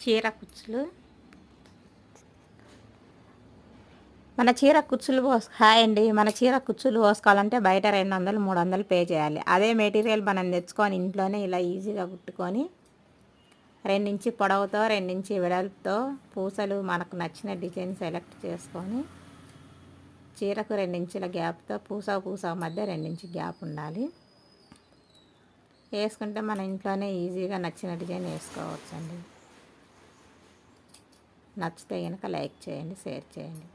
చీర కుచ్చులు. మన చీర కుచ్చులు హాయ్ అండి. మన చీర కుచ్చులు పోసుకోవాలంటే బయట 200, 300 పే చేయాలి. అదే మెటీరియల్ మనం తెచ్చుకొని ఇంట్లోనే ఇలా ఈజీగా కుట్టుకొని 2 ఇంచు పొడవుతో 2 ఇంచు వెడల్పుతో పూసలు మనకు నచ్చిన డిజైన్ సెలెక్ట్ చేసుకొని చీరకు 2 ఇంచుల గ్యాప్తో పూస మధ్య 2 ఇంచు గ్యాప్ ఉండాలి. వేసుకుంటే మన ఇంట్లోనే ఈజీగా నచ్చిన డిజైన్ వేసుకోవచ్చండి. నచ్చితే కనుక లైక్ చేయండి, షేర్ చేయండి.